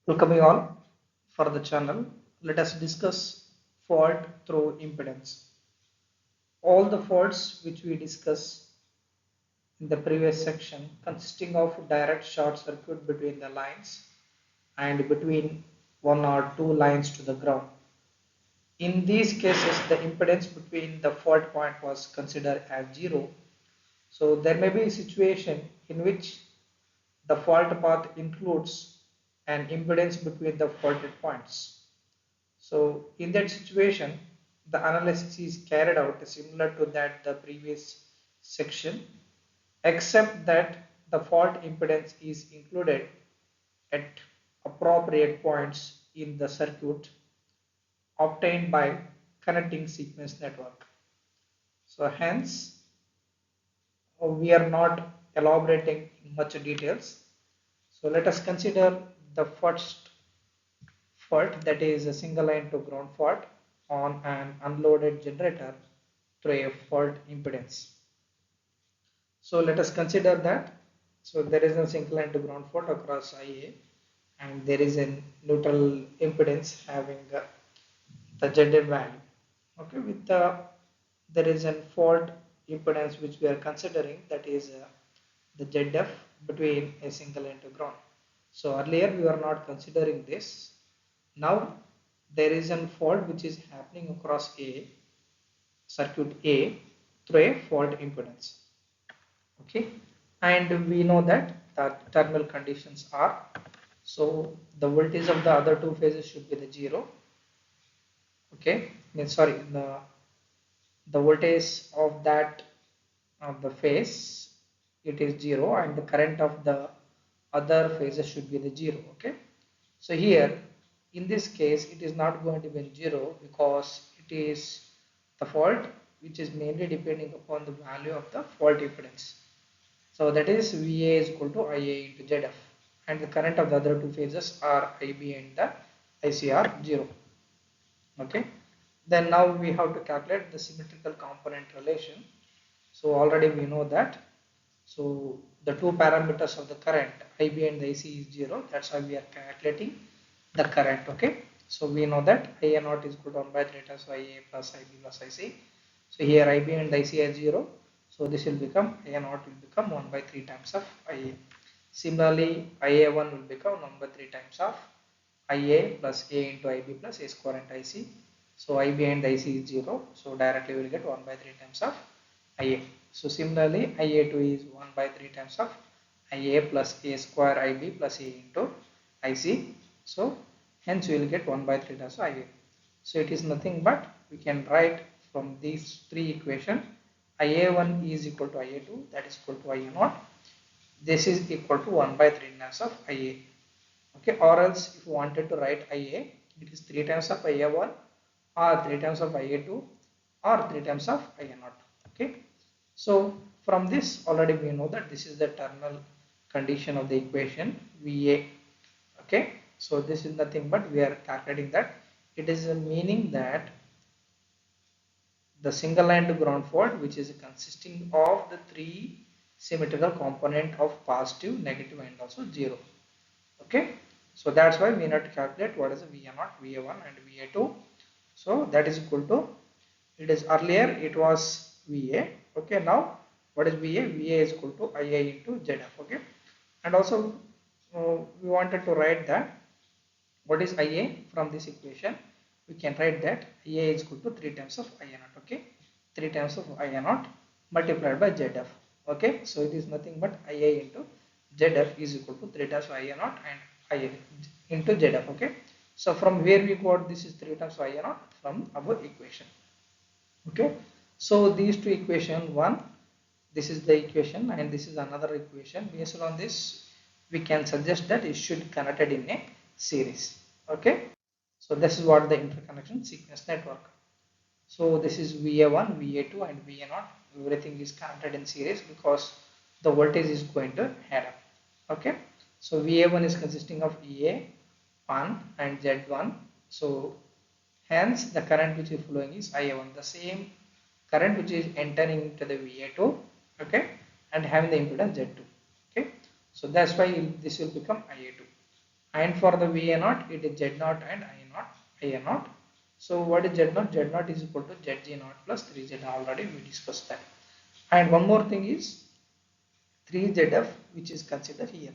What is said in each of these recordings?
Welcome you all for the channel. Let us discuss fault through impedance. All the faults which we discussed in the previous section consisting of direct short circuit between the lines and between one or two lines to the ground. In these cases, the impedance between the fault point was considered as zero. So there may be a situation in which the fault path includes an impedance between the faulted points. So in that situation, the analysis is carried out similar to that the previous section, except that the fault impedance is included at appropriate points in the circuit obtained by connecting sequence network. So hence, we are not elaborating in much details. So let us consider the first fault, that is a single line to ground fault on an unloaded generator through a fault impedance. So let us consider that. So there is a single line to ground fault across IA and there is a neutral impedance having the ZL value. Okay, with there is a fault impedance which we are considering, that is the ZF between a single line to ground. So earlier we were not considering this. Now there is a fault which is happening across a circuit A through a fault impedance. Okay, and we know that the terminal conditions are, so the voltage of the other two phases should be the zero. Okay, sorry, the voltage of that of the phase, it is zero, and the current of the other phases should be the zero. Okay, so here in this case it is not going to be zero because it is the fault which is mainly depending upon the value of the fault impedance. So that is VA is equal to IA into ZF, and the current of the other two phases are IB and the ICR 0. Okay, then now we have to calculate the symmetrical component relation. So already we know that. So the two parameters of the current IB and the IC is 0. That's why we are calculating the current. Okay, so we know that IA naught is equal to 1 by 3 times IA plus IB plus IC. So here IB and IC are 0. So this will become IA naught will become 1 by 3 times of IA. Similarly, IA1 will become 1 by 3 times of IA plus A into IB plus A square and IC. So IB and IC is 0. So directly we will get 1 by 3 times of IA. So similarly, IA2 is 1 by 3 times of IA plus A square IB plus A into IC. So hence we will get 1 by 3 times of IA. So it is nothing but we can write from these three equations. IA1 is equal to IA2, that is equal to IA naught. This is equal to 1 by 3 times of IA. Okay, or else if you wanted to write IA, it is 3 times of IA1 or 3 times of IA2 or 3 times of IA naught. Okay, so from this already we know that this is the terminal condition of the equation VA. Okay, so this is nothing but we are calculating that it is a meaning that the single line to ground fault, which is consisting of the three symmetrical component of positive, negative and also 0. Okay, so that's why we need to calculate what is the VA0, VA1 and VA2. So that is equal to, it is earlier it was VA. Okay, now what is VA? VA is equal to IA into ZF. Okay, and also we wanted to write that what is IA from this equation. We can write that IA is equal to 3 times of IA naught. Okay, 3 times of IA naught multiplied by ZF. Okay, so it is nothing but IA into ZF is equal to 3 times of IA naught and IA into ZF. Okay, so from where we got this is 3 times of IA naught? From our equation. Okay, so these two equation, one, this is the equation and this is another equation. Based on this we can suggest that it should be connected in a series. Okay, so this is what the interconnection sequence network. So this is VA1, VA2 and VA0. Everything is connected in series because the voltage is going to add up. Okay, so VA1 is consisting of EA1 and Z1. So hence the current which is flowing is IA1, the same current which is entering into the VA2. Okay, and having the impedance Z2. Okay, so that's why this will become IA2. and for the VA naught it is Z naught and IA naught. So what is Z naught? Z naught is equal to ZG naught plus 3Z. Already we discussed that. And one more thing is 3ZF, which is considered here.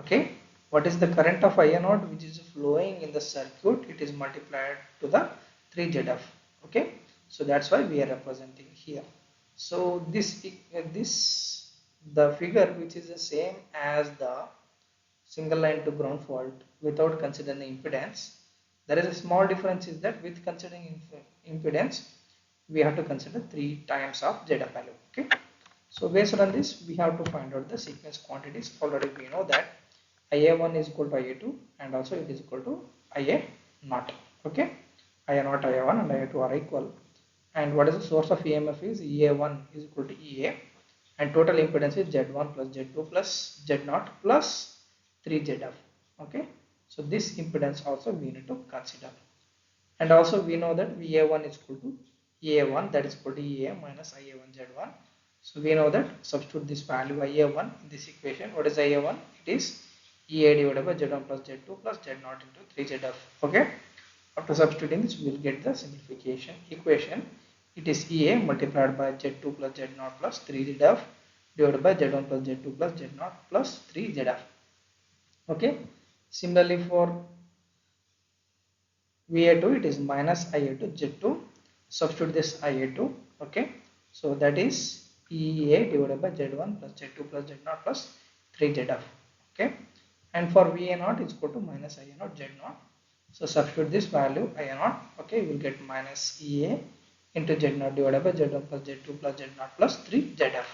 Okay, what is the current of IA naught which is flowing in the circuit? It is multiplied to the 3ZF. Okay, so that's why we are representing here. So the figure which is the same as the single line to ground fault without considering the impedance. There is a small difference is that with considering impedance, we have to consider 3 times of ZF value. Okay. So based on this, we have to find out the sequence quantities. Already we know that IA1 is equal to IA2 and also it is equal to IA naught. Okay. IA naught, IA1 and IA2 are equal. And what is the source of EMF is EA1 is equal to EA and total impedance is Z1 plus Z2 plus Z0 plus 3ZF. Okay. So this impedance also we need to consider. And also we know that VA1 is equal to EA1, that is equal to EA minus IA1 Z1. So we know that substitute this value IA1 in this equation. What is IA1? It is EA divided by Z1 plus Z2 plus Z0 into 3ZF. Okay. After substituting this, we will get the simplification equation. It is EA multiplied by Z2 plus Z0 plus 3ZF divided by Z1 plus Z2 plus Z0 plus 3ZF. Okay. Similarly for VA2, it is minus IA2 Z2. Substitute this IA2. Okay. So that is EA divided by Z1 plus Z2 plus Z0 plus 3ZF. Okay. And for VA0 is equal to minus IA0 Z0. So substitute this value IA0. Okay. You will get minus EA into Z0 divided by Z1 plus Z2 plus Z0 plus 3ZF.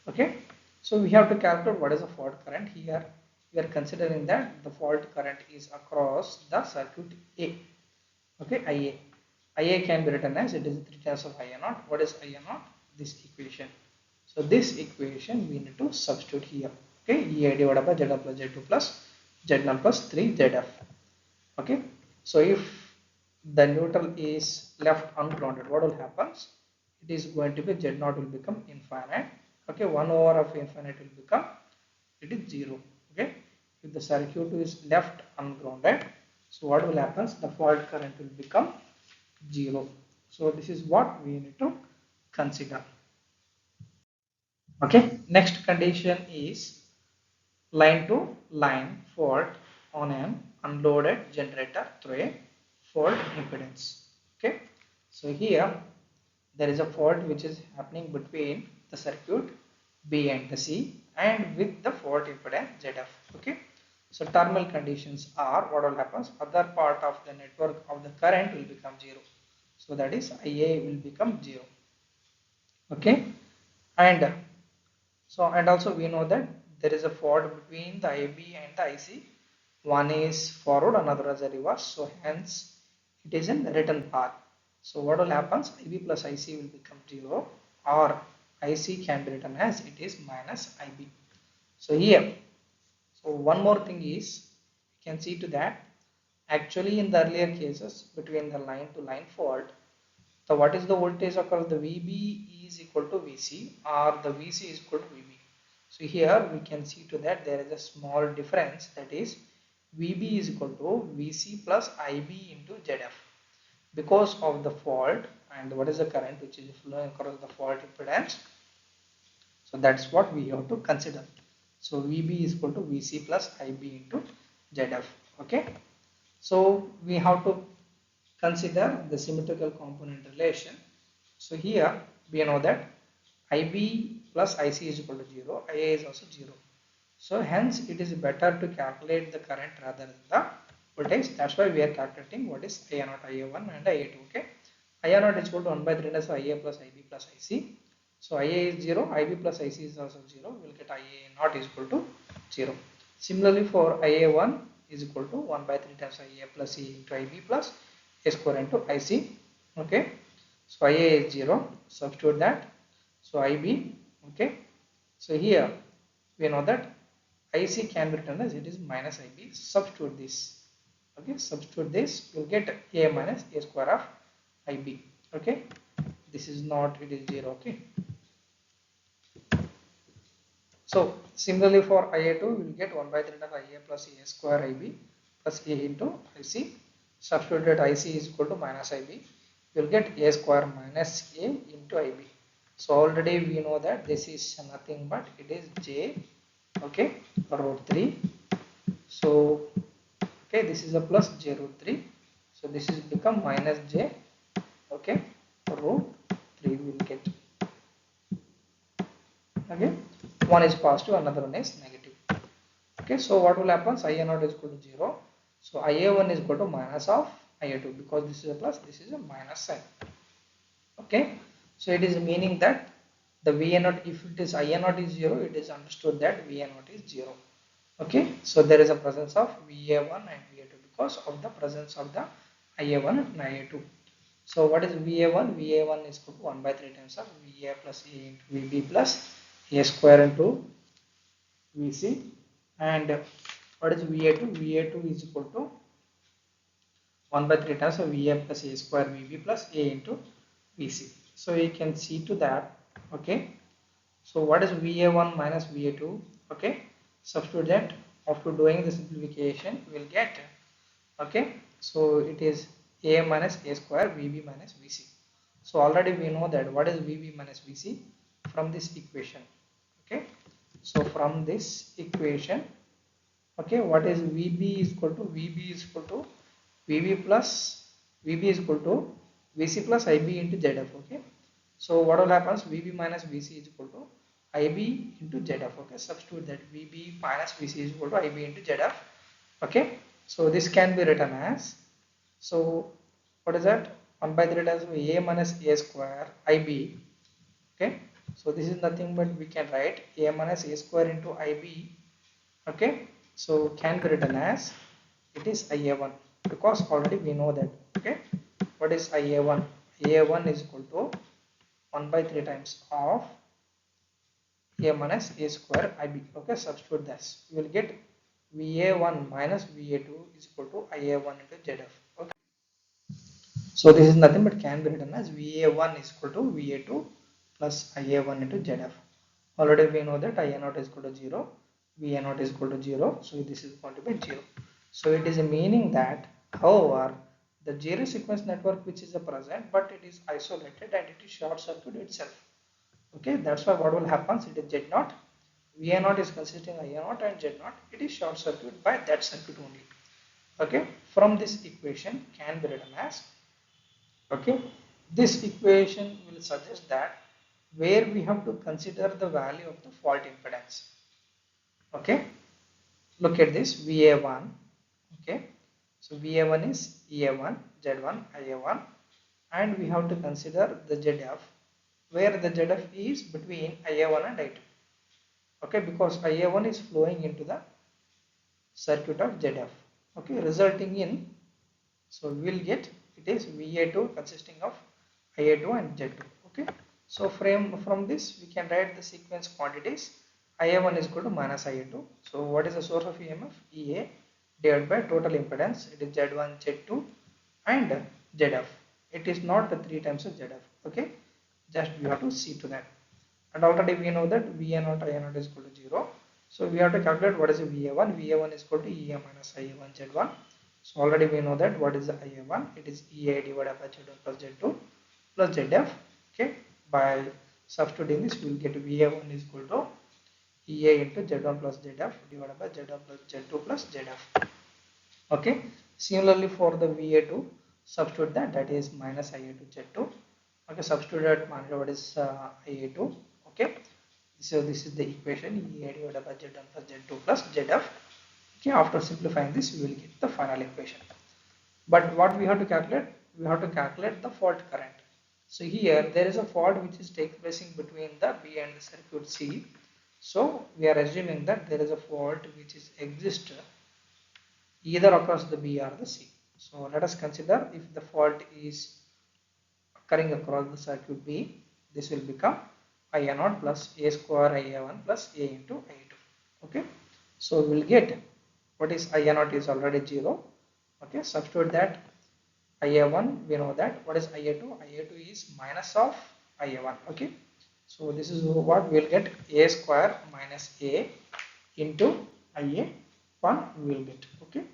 Okay. So we have to calculate what is the fault current here. We are considering that the fault current is across the circuit A. Okay, IA. IA can be written as it is 3 times of IA0. What is IA0? This equation. So this equation we need to substitute here. Okay, EA divided by Z1 plus Z2 plus Z0 plus 3ZF. Okay, so if the neutral is left ungrounded, what will happen? It is going to be Z0 will become infinite. Okay, 1 over of infinite will become, it is 0. Okay, if the circuit is left ungrounded, so what will happen? The fault current will become 0. So this is what we need to consider. Okay, next condition is line to line fault on an unloaded generator through a fault impedance. Okay, so here there is a fault which is happening between the circuit B and the C and with the fault impedance ZF. Okay, so terminal conditions are what will happen, other part of the network of the current will become 0. So that is IA will become 0. Okay, and so and also we know that there is a fault between the IB and the IC. One is forward, another is a reverse. So hence it is in the return path. So what will happen? IB plus IC will become 0 or IC can be written as it is minus IB. So here, so one more thing is you can see to that actually in the earlier cases between the line to line fault, so what is the voltage across the VB is equal to VC or the VC is equal to VB. So here we can see to that there is a small difference, that is VB is equal to VC plus IB into ZF because of the fault and what is the current which is flowing across the fault impedance. So that's what we have to consider. So VB is equal to VC plus IB into ZF. Okay. So we have to consider the symmetrical component relation. So here we know that IB plus IC is equal to 0, IA is also 0. So hence it is better to calculate the current rather than the voltage. That's why we are calculating what is IA0, IA1 and IA2. Okay, IA0 is equal to 1 by 3 times IA plus IB plus IC. So IA is 0, IB plus IC is also 0. We will get IA0 is equal to 0. Similarly for IA1 is equal to 1 by 3 times IA plus E into IB plus A square into IC. Okay, so IA is 0. Substitute that. So IB. Okay, so here we know that IC can be written as it is minus IB. Substitute this. Okay, substitute this, you will get A minus A square of IB. Okay, this is not, it is 0. Okay, So similarly for IA2 we will get 1 by 3 of IA plus A square IB plus A into IC. Substitute that IC is equal to minus IB. We will get A square minus A into IB. So already we know that this is nothing but it is J, okay, root 3. So okay, this is a plus J root 3. So this is become minus J, okay, root 3 we will get. Okay, one is positive, another one is negative. Okay, so what will happen? IA0 is equal to 0. So IA1 is equal to minus of IA2 because this is a plus, this is a minus sign. Okay, so it is meaning that the VA0, if it is IA0 is 0, it is understood that VA0 is 0. Okay, so there is a presence of VA1 and VA2 because of the presence of the IA1 and IA2. So what is VA1? VA1 is equal to 1 by 3 times of VA plus A into VB plus A square into VC. And what is VA2? VA2 is equal to 1 by 3 times of VA plus A square VB plus A into VC. So you can see to that. Okay, so what is VA1 minus VA2? Okay, substitute that. After doing the simplification we will get, okay, so it is A minus A square VB minus VC. So already we know that what is VB minus VC from this equation. Okay, so from this equation, okay, what is VB is equal to VB is equal to VB plus VB is equal to VC plus IB into ZF. Okay, so what will happen? VB minus VC is equal to IB into ZF. Okay, substitute that VB minus VC is equal to IB into ZF. Okay, so this can be written as, so what is that? 1 by 3 times A minus A square IB. Okay, so this is nothing but we can write A minus A square into IB. Okay, so can be written as it is IA1 because already we know that. Okay, what is IA1? IA1 is equal to 1 by 3 times of A minus A square IB. Okay, substitute this. We will get VA1 minus VA2 is equal to IA1 into ZF. Okay, so this is nothing but can be written as VA1 is equal to VA2 plus IA1 into ZF. Already we know that IA0 is equal to 0, VA0 is equal to 0, so this is going to be 0. So it is a meaning that, however, the zero sequence network which is a present but it is isolated and it is short circuit itself. Okay, that's why what will happen, it is Z0, VA0 is consisting IA0 and Z0, it is short circuit by that circuit only. Okay, from this equation can be written as, okay, this equation will suggest that where we have to consider the value of the fault impedance. Okay, look at this VA1. Okay, so VA1 is EA1, Z1, IA1, and we have to consider the ZF where the ZF is between IA1 and I2. Okay, because IA1 is flowing into the circuit of ZF. Okay, resulting in, so we will get it is VA2 consisting of IA2 and Z2. Okay, so from this we can write the sequence quantities. IA1 is equal to minus IA2. So what is the source of EMF? EA divided by total impedance. It is Z1, Z2 and ZF. It is not the 3 times of ZF. Okay, just we have to see to that. And already we know that VA0 IA0 is equal to 0. So we have to calculate what is the VA1. VA1 is equal to EA minus IA1 Z1. So already we know that what is the IA1. It is EA divided by Z1 plus Z2 plus ZF. Okay, by substituting this we will get VA1 is equal to EA into Z1 plus ZF divided by Z1 plus Z2 plus ZF. Okay, similarly for the VA2, substitute that is minus IA2 Z2. Okay, substitute that what is IA2. Okay, so this is the equation EA divided by Z1 plus Z2 plus ZF. Okay, after simplifying this we will get the final equation. But what we have to calculate? We have to calculate the fault current. So here there is a fault which is taking place in between the B and the circuit C. So we are assuming that there is a fault which is exist either across the B or the C. So let us consider if the fault is occurring across the circuit B, this will become IA0 plus A square IA1 plus A into IA2. Okay, so we will get what is IA0 is already 0. Okay, substitute that IA1, we know that what is IA2. IA2 is minus of IA1. Okay, So this is what we will get, a square minus a into ia1 we will get. Okay,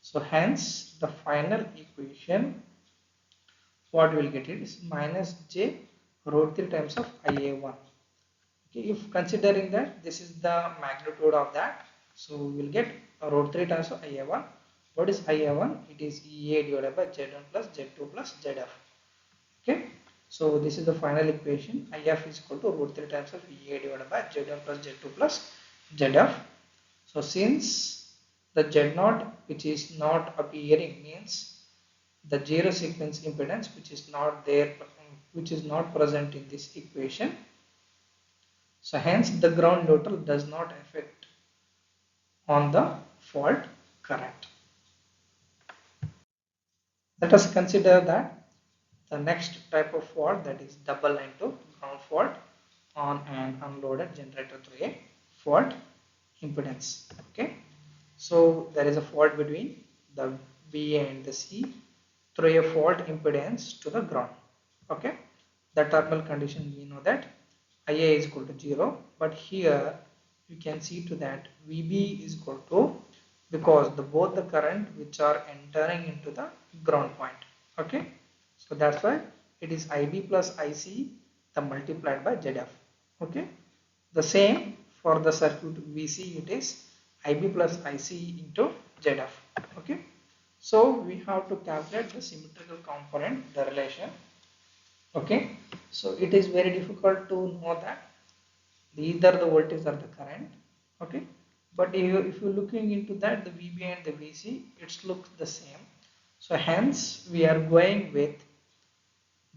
so hence the final equation what we will get is minus j root 3 times of ia1. Okay, if considering that this is the magnitude of that, so we will get root 3 times of ia1. What is ia1? It is ea divided by z1 plus z2 plus zf. Okay, so this is the final equation. if is equal to root 3 times of ea divided by z1 plus z2 plus zf. So since the z0 which is not appearing means the zero sequence impedance which is not there, which is not present in this equation, so hence the ground neutral does not affect on the fault current. Let us consider that the next type of fault, that is double line to ground fault on an unloaded generator through a fault impedance. Okay, so there is a fault between the B and the C through a fault impedance to the ground. Okay, the terminal condition we know that Ia is equal to 0, but here you can see to that Vb is equal to, because both the current which are entering into the ground point. Okay, so that's why it is Ib plus Ic the multiplied by Zf. Okay, the same for the circuit Vc, it is Ib plus Ic into Zf. Okay, so we have to calculate the symmetrical component, the relation. Okay, so it is very difficult to know that either the voltage or the current. Okay, but if you're looking into that, the Vb and the Vc, it looks the same. So hence we are going with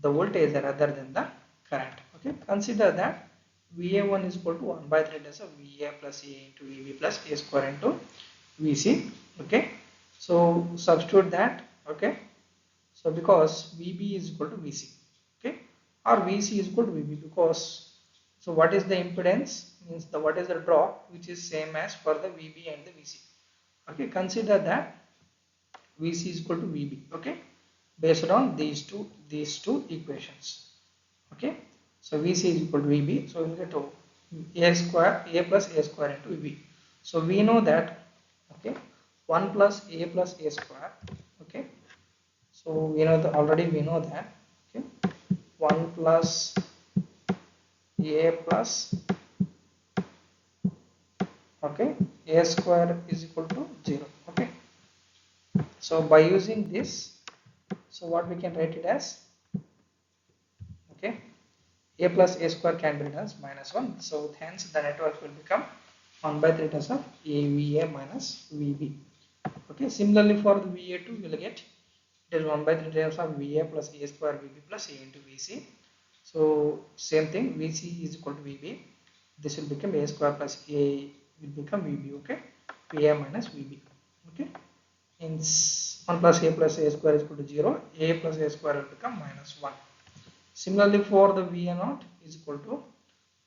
the voltage rather than the current. Okay, consider that Va1 is equal to 1 by 3 times of Va plus A into Vb plus A square into Vc. Okay, so substitute that. Okay, so because Vb is equal to Vc. Okay, or Vc is equal to Vb, because so what is the impedance means the what is the drop which is same as for the Vb and the Vc. Okay, consider that Vc is equal to Vb. Okay, based on these two equations. Okay, so Vc is equal to Vb, so we'll get to a square, a plus a square into Vb. So we know that, okay, 1 plus a square. Okay, so we know that already we know that. Okay, 1 plus a plus, okay, a square is equal to 0. Okay, so by using this, so what we can write it as, okay, a plus a square can be written as minus 1. So hence the network will become 1 by 3 times of AVA minus VB. Okay, similarly for the VA2 we will get it is 1 by 3 times of VA plus A square VB plus A into VC. So same thing, VC is equal to VB. This will become A square plus A will become VB. Okay, VA minus VB. Okay, hence 1 plus A square is equal to 0. A plus A square will become minus 1. Similarly for the VA0 is equal to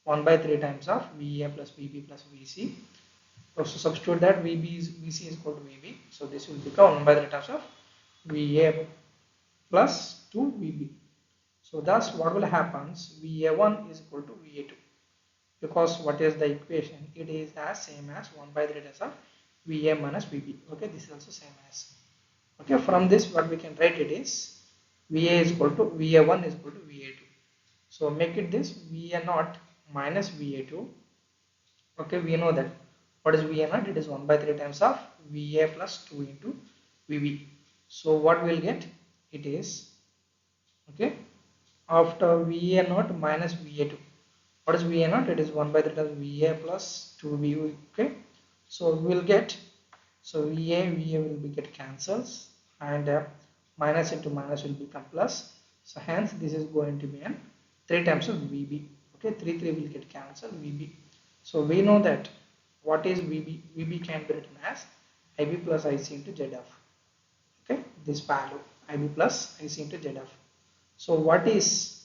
1 by 3 times of VA plus VB plus VC. So substitute that VC is equal to VB. So this will become 1 by 3 times of VA plus 2 VB. So thus what will happen, VA1 is equal to VA2, because what is the equation, it is as same as 1 by 3 times of VA minus VB. Okay, this is also same as. Okay, from this what we can write it is VA is equal to VA1 is equal to VA2. So make it this VA0 minus VA2. Okay, we know that what is VA0, it is 1 by 3 times of VA plus 2 into VB. So what we'll get, it is, okay, after VA0 minus VA2, what is VA0, it is 1 by 3 times VA plus 2 VB. Okay, so we'll get, so VA will be get cancels, and minus into minus will become plus. So hence this is going to be an 3 times of VB. Okay, 3 will get cancelled, VB. So we know that what is VB? VB can be written as IB plus IC into ZF. Okay, this value IB plus IC into ZF. So what is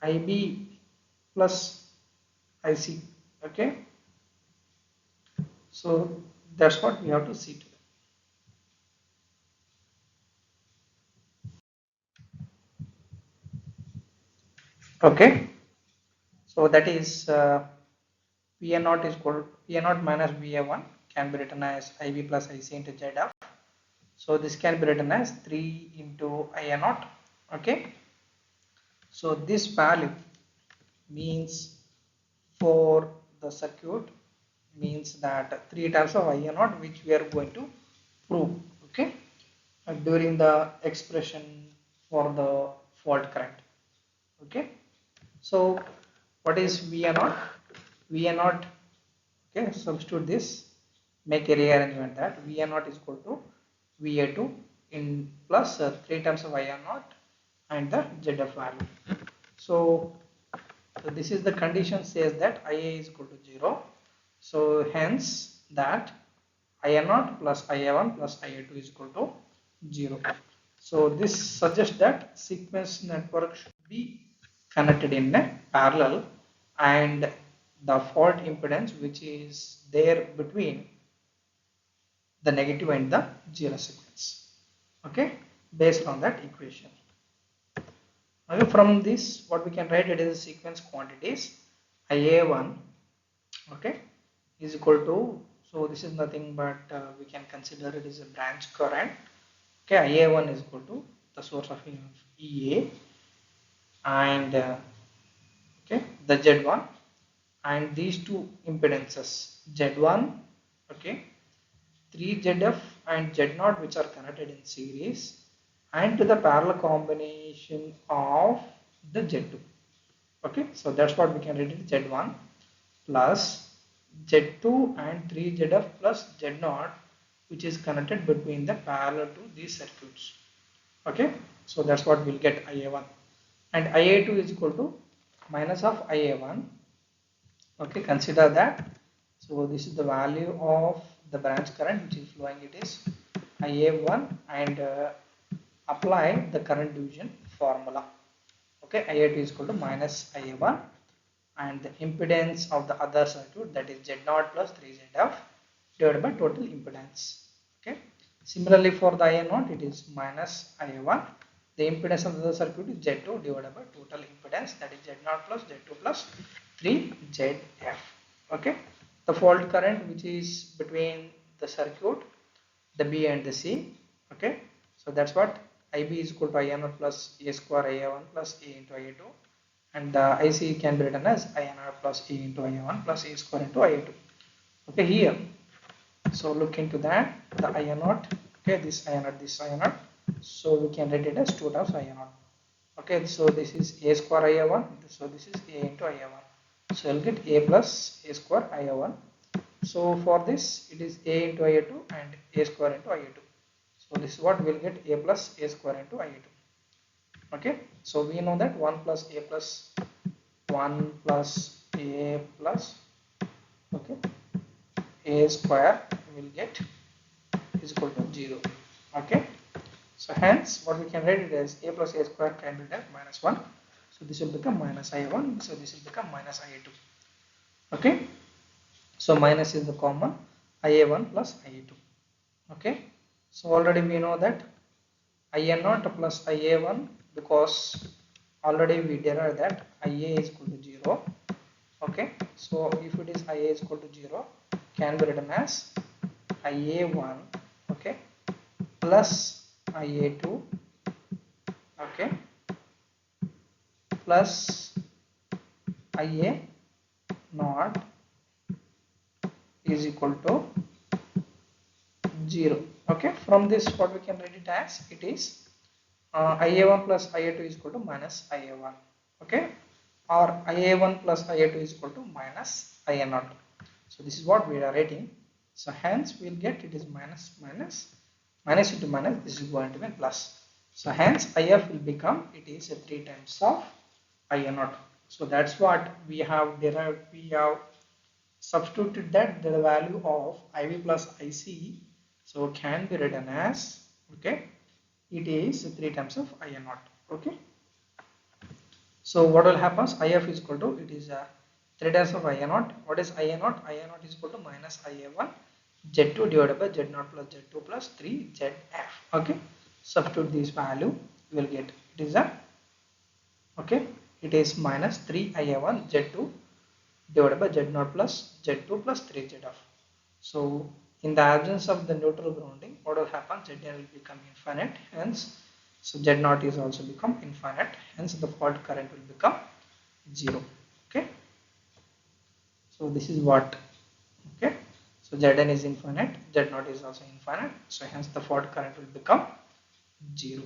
IB plus IC? Okay, so that's what we have to see to. Okay, So that is Va naught is equal Va naught minus Va1 can be written as Ib plus Ic into Zf. So this can be written as 3 into Ia naught. Okay. So this value means for the circuit means that 3 times of Ia naught, which we are going to prove, okay, during the expression for the fault current. Okay. So what is Va naught? Va naught, okay, substitute this, make a rearrangement that Va naught is equal to Va2 in plus 3 times of Ia naught and the Zf value. So this is the condition says that Ia is equal to 0. So hence that Ia naught plus Ia1 plus Ia2 is equal to 0. So this suggests that sequence network should be connected in a parallel, and the fault impedance which is there between the negative and the zero sequence, okay, based on that equation. Okay, from this what we can write, it is sequence quantities Ia1, okay, is equal to, so this is nothing but we can consider it is a branch current. Okay, Ia1 is equal to the source of Ea and okay, the Z1, and these two impedances Z1, okay, 3ZF and Z0 which are connected in series, and to the parallel combination of the Z2. Okay, so that's what we can write it, Z1 plus Z2 and 3ZF plus Z0, which is connected between the parallel to these circuits. Okay, so that's what we'll get Ia1, and Ia2 is equal to minus of Ia1. Okay, consider that. So this is the value of the branch current which is flowing, it is Ia1, and apply the current division formula. Okay, Ia2 is equal to minus Ia1, and the impedance of the other circuit, that is Z0 plus 3ZF divided by total impedance. Okay, similarly for the Ia0 it is minus Ia1, the impedance of the circuit is Z2 divided by total impedance, that is Z0 plus Z2 plus 3ZF. Okay, the fault current which is between the circuit, the B and the C. Okay, so that's what Ib is equal to Ia0 plus A square Ia1 plus A into Ia2, and the IC can be written as Ia0 plus A into Ia1 plus A square into Ia2. Okay, here, so look into that, the Ia0, okay, this Ia0, this Ia0, so we can write it as 2 times Ia0. Okay, so this is A square Ia1, so this is A into Ia1, so you'll get A plus A square Ia1. So for this it is A into Ia2 and A square into Ia2, so this is what we'll get, A plus A square into Ia2. Okay, so we know that 1 plus A plus 1 plus A plus, okay, A square will get is equal to 0. Okay, so hence what we can write it as A plus A square can be written minus 1, so this will become minus Ia1, so this will become minus Ia2. Okay, so minus is the common, Ia1 plus Ia2. Okay, so already we know that Ia0 plus Ia1, because already we derived that Ia is equal to 0. Okay, so if it is Ia is equal to 0, can be written as Ia1, okay, plus Ia2, okay, plus Ia naught is equal to 0. Okay, from this what we can write it as, it is Ia1 plus Ia2 is equal to minus Ia1, okay, or Ia1 plus Ia2 is equal to minus Ia0. So this is what we are writing. So hence we'll get it is minus minus minus into minus, this is going to be plus. So hence If will become, it is a 3 times of Ia0. So that's what we have derived, we have substituted that the value of Ib plus Ic, so can be written as, okay, it is 3 times of Ia0. Okay, so what will happen, If is equal to, it is 3 times of Ia0. What is Ia0? Ia0 is equal to minus Ia1 Z2 divided by Z0 plus Z2 plus 3ZF. Okay, substitute this value, you will get it is a, okay, it is minus 3ia1 Z2 divided by Z0 plus Z2 plus 3Z off. So in the absence of the neutral grounding, what will happen? Zn will become infinite, hence so Z0 is also become infinite, hence the fault current will become 0. Okay, so this is what. Okay, so Zn is infinite, Z0 is also infinite, so hence the fault current will become 0.